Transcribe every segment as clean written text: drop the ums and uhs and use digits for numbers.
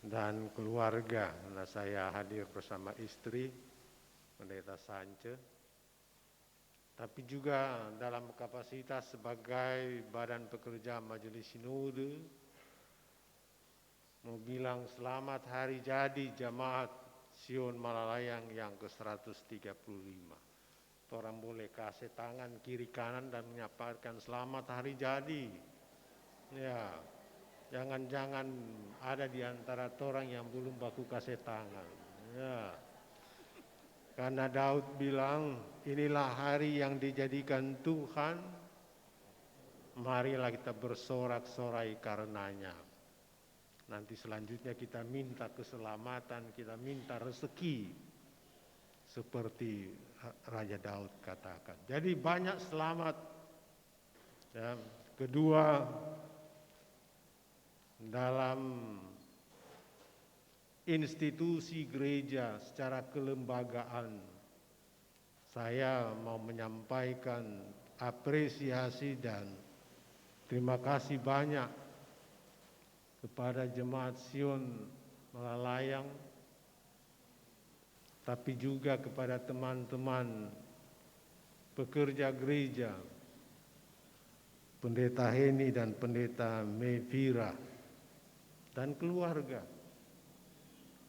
dan keluarga, karena saya hadir bersama istri, Pendeta Sance, tapi juga dalam kapasitas sebagai Badan Pekerja Majelis Sinode, mau bilang selamat hari jadi Jemaat Sion Malalayang yang ke-135. Orang boleh kasih tangan kiri kanan dan menyampaikan selamat hari jadi. Ya, jangan-jangan ada di antara orang yang belum baku kasih tangan. Ya. Karena Daud bilang, inilah hari yang dijadikan Tuhan, marilah kita bersorak-sorai karenanya. Nanti selanjutnya kita minta keselamatan, kita minta rezeki, seperti Raja Daud katakan. Jadi banyak selamat. Ya. Kedua, dalam institusi gereja secara kelembagaan, saya mau menyampaikan apresiasi dan terima kasih banyak kepada Jemaat Sion Malalayang, tapi juga kepada teman-teman pekerja gereja, Pendeta Heni dan Pendeta Mevira, dan keluarga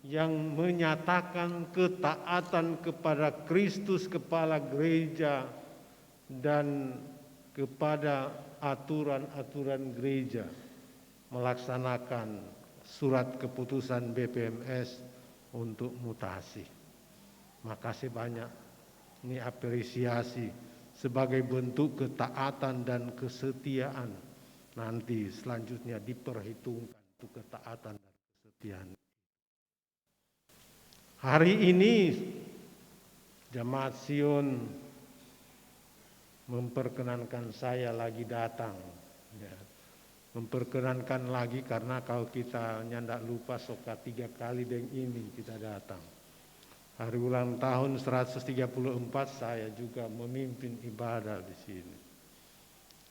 yang menyatakan ketaatan kepada Kristus Kepala Gereja dan kepada aturan-aturan gereja, melaksanakan surat keputusan BPMS untuk mutasi. Makasih banyak, ini apresiasi sebagai bentuk ketaatan dan kesetiaan. Nanti selanjutnya diperhitungkan untuk ketaatan dan kesetiaan. Hari ini Jemaat Sion memperkenankan saya lagi datang. Ya. Memperkenankan lagi karena kalau kita nyandak lupa soka 3 kali dengan ini kita datang. Hari ulang tahun 134 saya juga memimpin ibadah di sini.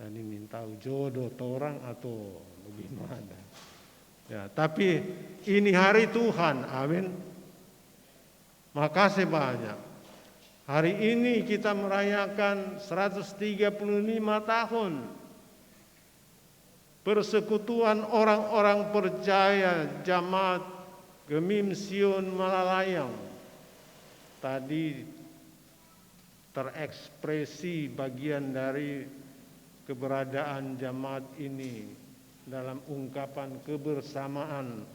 Dan ini tahu jodoh orang atau bagaimana. Ya, tapi ini hari Tuhan, amin. Makasih banyak. Hari ini kita merayakan 135 tahun persekutuan orang-orang percaya Jemaat Gemim Sion Malalayang. Tadi terekspresi bagian dari keberadaan jemaat ini dalam ungkapan kebersamaan.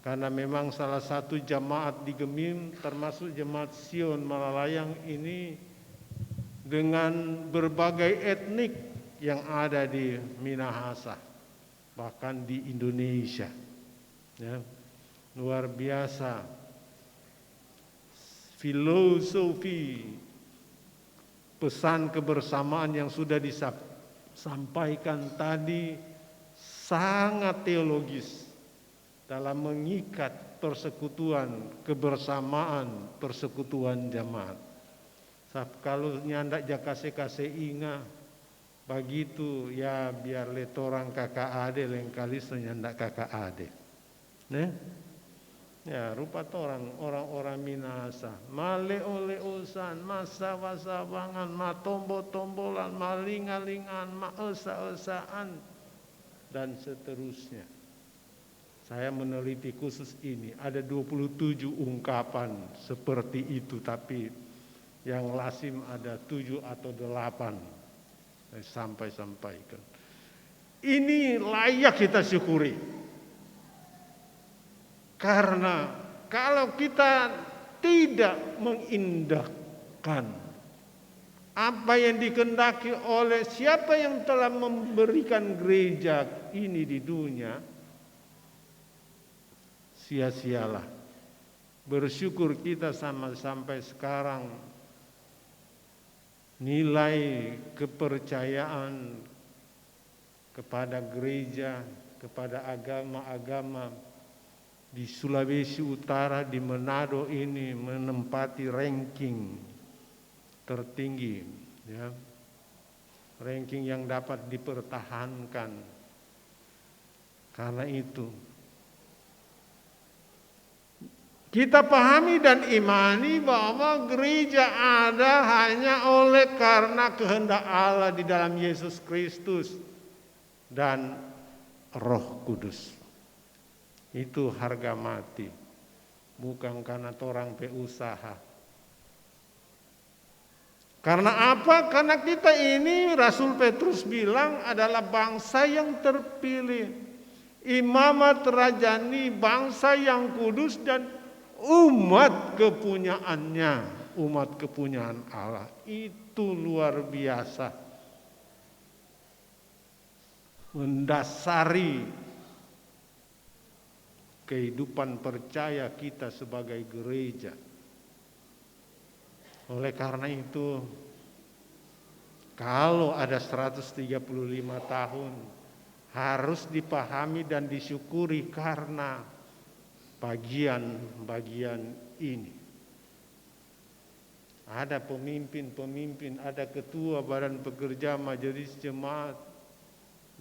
Karena memang salah satu jemaat di Gemim termasuk Jemaat Sion Malalayang ini dengan berbagai etnik yang ada di Minahasa, bahkan di Indonesia. Ya, luar biasa. Filosofi pesan kebersamaan yang sudah disampaikan tadi sangat teologis dalam mengikat persekutuan, kebersamaan, persekutuan jemaat. Kalau nyandak jakase-kase inga, begitu ya biar letorang kakak ade lengkali senyandak kakak ade. Nah, ya rupa orang-orang Minahasa, male ole usan, masawa-sawangan, matombo-tombolan, malingalingan, maesa-esaan, dan seterusnya. Saya meneliti khusus ini, ada 27 ungkapan seperti itu, tapi yang lazim ada 7 atau 8. Saya sampaikan. Ini layak kita syukuri. Karena kalau kita tidak mengindahkan apa yang dikehendaki oleh siapa yang telah memberikan gereja ini di dunia, sia-sialah. Bersyukur kita sampai sekarang nilai kepercayaan kepada gereja, kepada agama-agama di Sulawesi Utara, di Manado ini menempati ranking tertinggi, ya. Ranking yang dapat dipertahankan. Karena itu Kita pahami dan imani bahwa gereja ada hanya oleh karena kehendak Allah di dalam Yesus Kristus dan Roh Kudus. Itu harga mati, bukan karena orang berusaha. Karena apa? Karena kita ini, Rasul Petrus bilang, adalah bangsa yang terpilih, imamat rajani, bangsa yang kudus dan umat kepunyaannya, umat kepunyaan Allah. Itu luar biasa, mendasari kehidupan percaya kita sebagai gereja. Oleh karena itu, kalau ada 135 tahun, harus dipahami dan disyukuri karena bagian-bagian ini. Ada pemimpin-pemimpin, ada ketua badan pekerja majelis jemaat,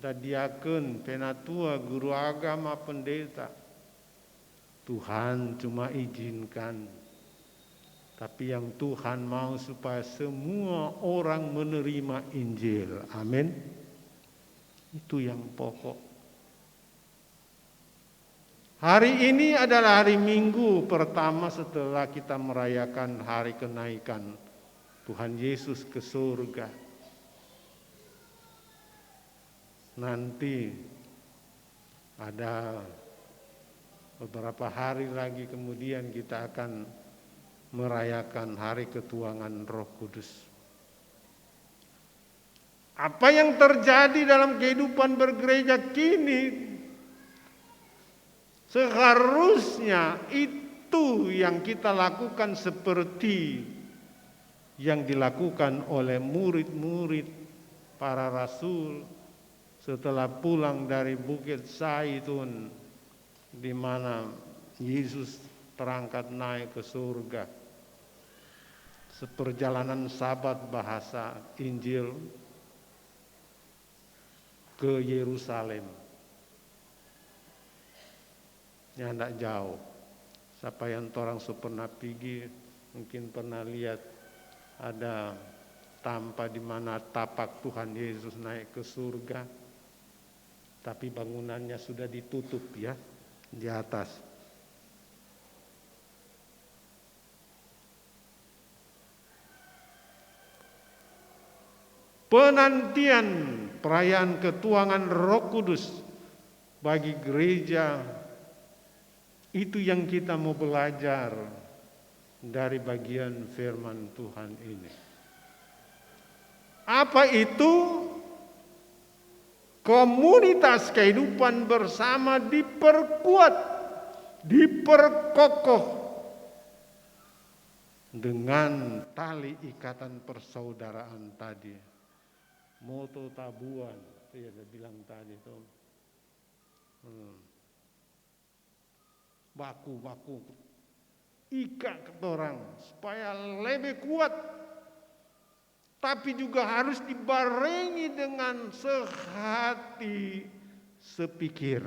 ada diakon, penatua, guru agama, pendeta. Tuhan cuma izinkan, tapi yang Tuhan mau supaya semua orang menerima Injil. Amin. Itu yang pokok. Hari ini adalah hari Minggu pertama setelah kita merayakan hari kenaikan Tuhan Yesus ke surga. Nanti ada beberapa hari lagi kemudian kita akan merayakan hari ketuangan Roh Kudus. Apa yang terjadi dalam kehidupan bergereja kini seharusnya itu yang kita lakukan seperti yang dilakukan oleh murid-murid para rasul setelah pulang dari Bukit Zaitun, di mana Yesus terangkat naik ke surga. Seperjalanan Sabat bahasa Injil ke Yerusalem. Ya tidak jauh. Siapa yang orang pernah pergi mungkin pernah lihat ada tampak di mana tapak Tuhan Yesus naik ke surga, tapi bangunannya sudah ditutup ya di atas. Penantian perayaan ketuangan Roh Kudus bagi gereja, itu yang kita mau belajar dari bagian firman Tuhan ini. Apa itu? Komunitas kehidupan bersama diperkuat, diperkokoh dengan tali ikatan persaudaraan tadi. Moto tabuan, itu ya dia bilang tadi itu. Baku-baku ikat orang supaya lebih kuat, tapi juga harus dibarengi dengan sehati sepikir.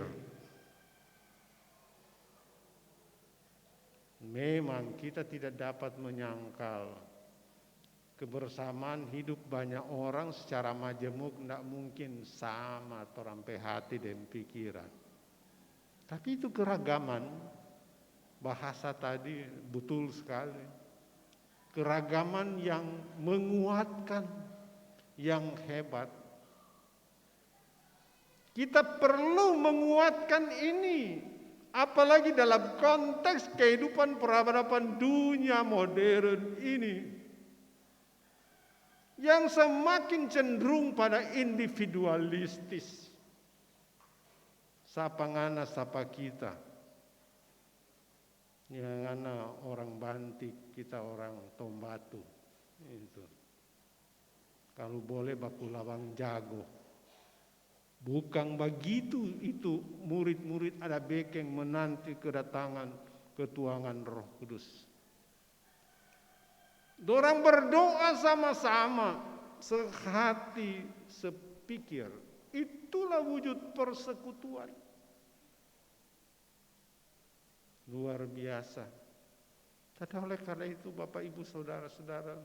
Memang kita tidak dapat menyangkal kebersamaan hidup banyak orang secara majemuk tidak mungkin sama terampai hati dan pikiran. Tapi itu keragaman, bahasa tadi betul sekali. Keragaman yang menguatkan, yang hebat. Kita perlu menguatkan ini, apalagi dalam konteks kehidupan peradaban dunia modern ini, yang semakin cenderung pada individualistis. Sapa ngana, sapa kita. Yang ngana orang Bantik, kita orang Tombatu. Itu. Kalau boleh baku lawang jago. Bukan begitu itu murid-murid ada bekeng menanti kedatangan ketuangan Roh Kudus. Dorang berdoa sama-sama, sehati, sepikir. Itulah wujud persekutuan. Luar biasa. Oleh karena itu Bapak Ibu Saudara-saudara,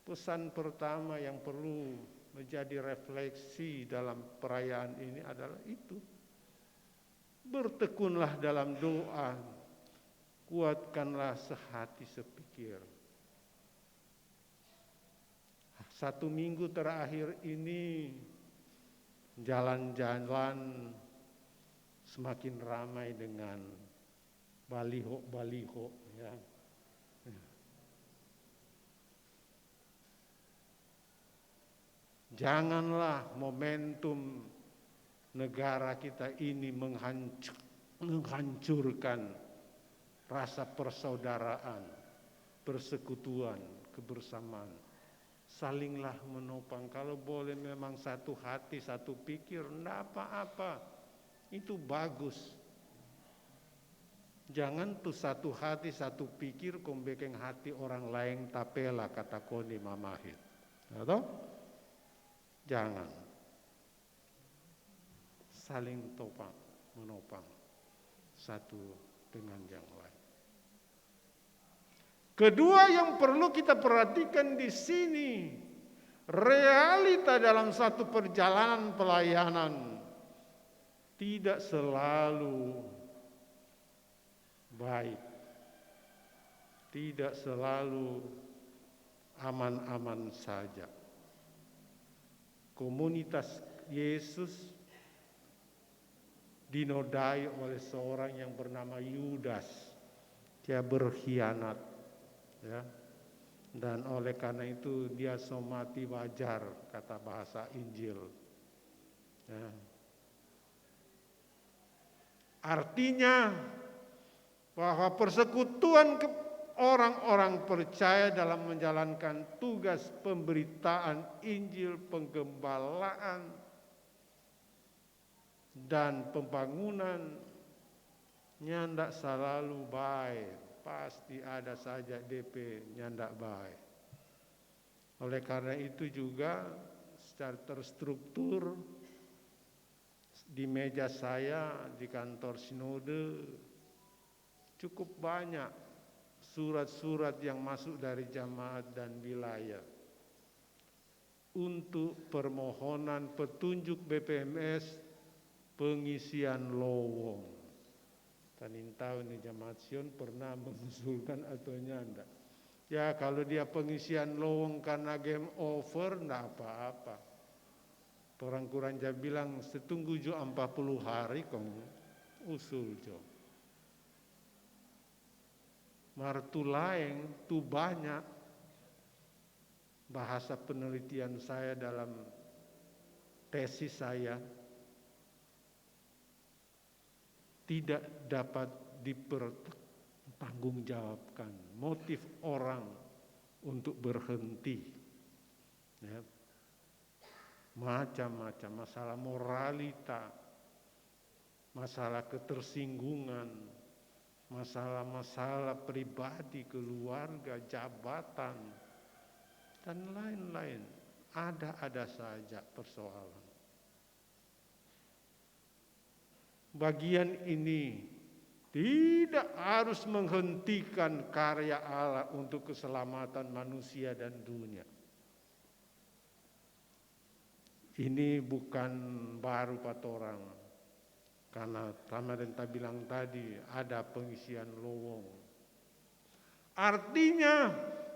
pesan pertama yang perlu menjadi refleksi dalam perayaan ini adalah itu. Bertekunlah dalam doa, kuatkanlah sehati sepikir. 1 minggu terakhir ini jalan-jalan semakin ramai dengan baliho-baliho, ya. Janganlah momentum negara kita ini menghancurkan rasa persaudaraan, persekutuan, kebersamaan. Salinglah menopang. Kalau boleh memang satu hati, satu pikir, enggak apa-apa. Itu bagus. Jangan tuh satu hati, satu pikir, kombekeng hati orang lain tapela, kata Koni Mamahit. Atau? Jangan. Saling topang, menopang satu dengan yang lain. Kedua yang perlu kita perhatikan di sini, realita dalam satu perjalanan pelayanan tidak selalu baik, tidak selalu aman-aman saja. Komunitas Yesus dinodai oleh seorang yang bernama Yudas. Dia berkhianat, ya. Dan oleh karena itu dia somati wajar, kata bahasa Injil, ya. Artinya bahwa persekutuan orang-orang percaya dalam menjalankan tugas pemberitaan Injil, penggembalaan, dan pembangunan nyandak selalu baik. Pasti ada saja DP nyandak baik. Oleh karena itu juga secara terstruktur di meja saya di kantor sinode cukup banyak surat-surat yang masuk dari jamaat dan wilayah untuk permohonan petunjuk BPMS pengisian lowong. Tanin tahu nih jamaat Sion pernah mengusulkan atau nyanda. Ya kalau dia pengisian lowong karena game over enggak apa-apa. Orang Kuranja bilang setunggu jo 40 hari kong usul jo. Martu laeng tu banyak bahasa penelitian saya dalam tesis saya tidak dapat dipertanggungjawabkan motif orang untuk berhenti, ya. Macam-macam masalah moralita, masalah ketersinggungan, masalah-masalah pribadi, keluarga, jabatan, dan lain-lain. Ada saja persoalan. Bagian ini tidak harus menghentikan karya Allah untuk keselamatan manusia dan dunia. Ini bukan baru pada orang. Karena Ramadenta bilang tadi ada pengisian lowong. Artinya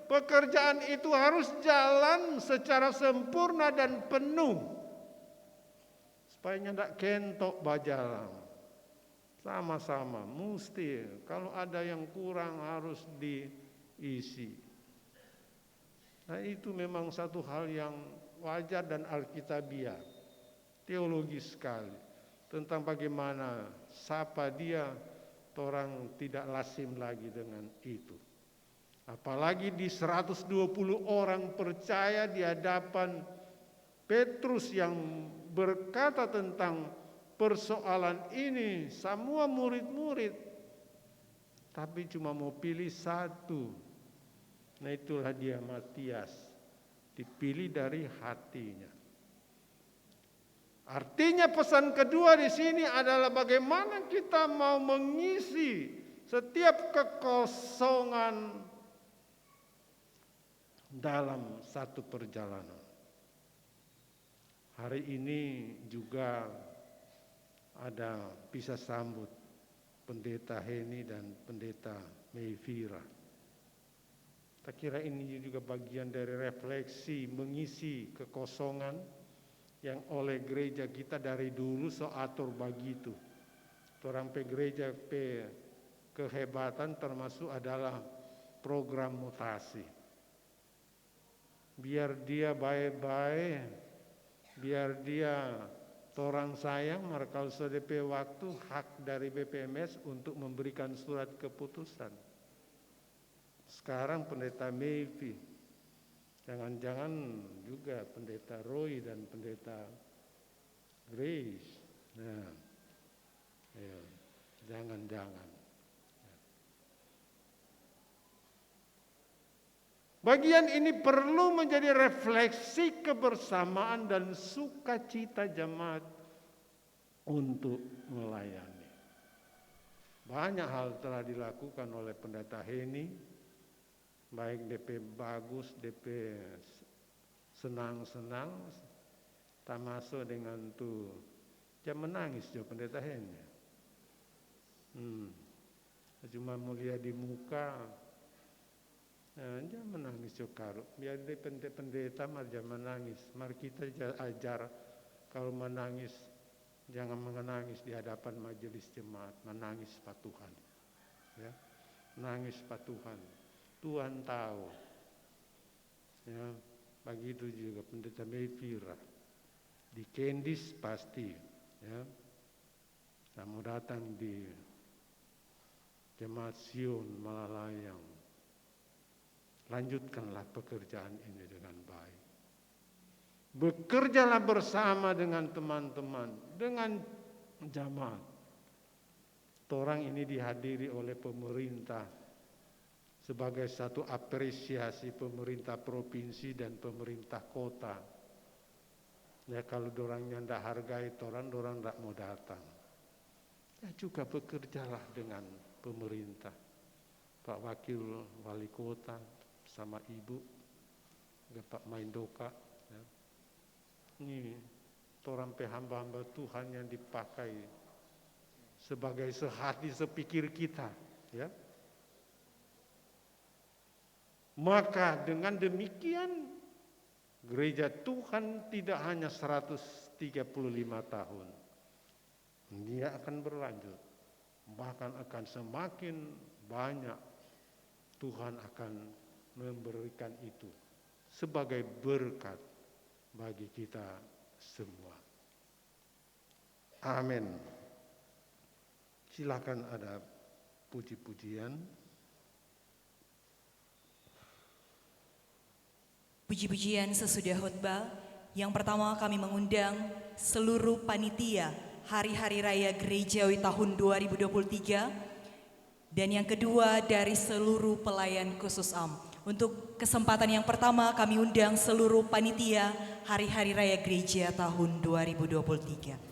pekerjaan itu harus jalan secara sempurna dan penuh. Supaya tidak kentok bajalang. Sama-sama mesti kalau ada yang kurang harus diisi. Nah itu memang satu hal yang wajar dan alkitabiah, teologis sekali. Tentang bagaimana sapa dia, orang tidak lazim lagi dengan itu. Apalagi di 120 orang percaya di hadapan Petrus yang berkata tentang persoalan ini, semua murid-murid, tapi cuma mau pilih satu. Nah itulah dia Matias, dipilih dari hatinya. Artinya pesan kedua di sini adalah bagaimana kita mau mengisi Setiap kekosongan dalam satu perjalanan. Hari ini juga ada pisah sambut Pendeta Heni dan Pendeta Meivira. Tak kira ini juga bagian dari refleksi mengisi kekosongan yang oleh gereja kita dari dulu so atur begitu. Orang pe gereja pe kehebatan termasuk adalah program mutasi. Biar dia baik-baik, biar dia torang sayang, maka kalau DP waktu hak dari BPMS untuk memberikan surat keputusan. Sekarang Pendeta Meivi, jangan-jangan juga Pendeta Roy dan Pendeta Grace. Nah, ya, jangan-jangan. Bagian ini perlu menjadi refleksi kebersamaan dan sukacita jemaat untuk melayani. Banyak hal telah dilakukan oleh Pendeta Heni, baik DP bagus, DP senang-senang, tak masuk dengan tuh, jangan menangis jo Pendeta Heni. Cuma mulia di muka, jangan menangis jo karo. Biar di pendeta mah jangan menangis. Mari kita ajar kalau menangis jangan menangis di hadapan majelis jemaat, menangis Pak Tuhan. Ya, menangis Pak Tuhan. Tuhan tahu. Ya, begitu juga Pendeta Meivira. Di Kendis pasti, ya. Kamu datang di Jemaat Sion Malalayang. Lanjutkanlah pekerjaan ini dengan baik. Bekerjalah bersama dengan teman-teman, dengan jamaat. Orang ini dihadiri oleh pemerintah sebagai satu apresiasi pemerintah provinsi dan pemerintah kota. Ya kalau dorangnya ndak hargai orang ndak mau datang. Ya juga bekerjalah dengan pemerintah. Pak Wakil Wali Kota sama Ibu, Pak Maindoka. Ya. Ini orang hamba-hamba Tuhan yang dipakai sebagai sehati sepikir kita. Ya. Maka dengan demikian gereja Tuhan tidak hanya 135 tahun. Dia akan berlanjut. Bahkan akan semakin banyak Tuhan akan memberikan itu sebagai berkat bagi kita semua. Amin. Silakan ada puji-pujian. Puji-pujian sesudah khotbah. Yang pertama kami mengundang seluruh panitia Hari-Hari Raya Gerejawi tahun 2023. Dan yang kedua dari seluruh pelayan khusus AM. Untuk kesempatan yang pertama kami undang seluruh panitia Hari-Hari Raya Gereja tahun 2023.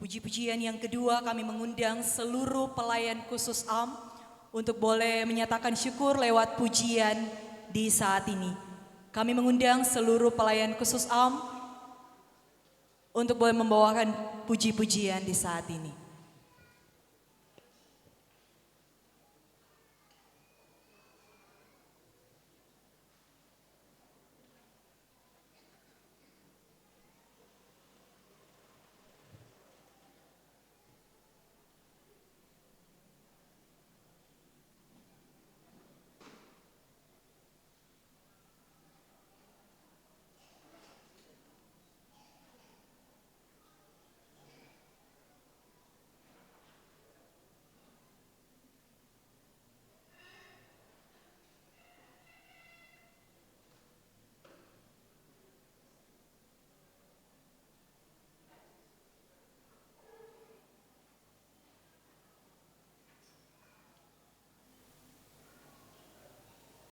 Puji-pujian yang kedua kami mengundang seluruh pelayan khusus AM untuk boleh menyatakan syukur lewat pujian di saat ini. Kami mengundang seluruh pelayan khusus AM untuk boleh membawakan puji-pujian di saat ini.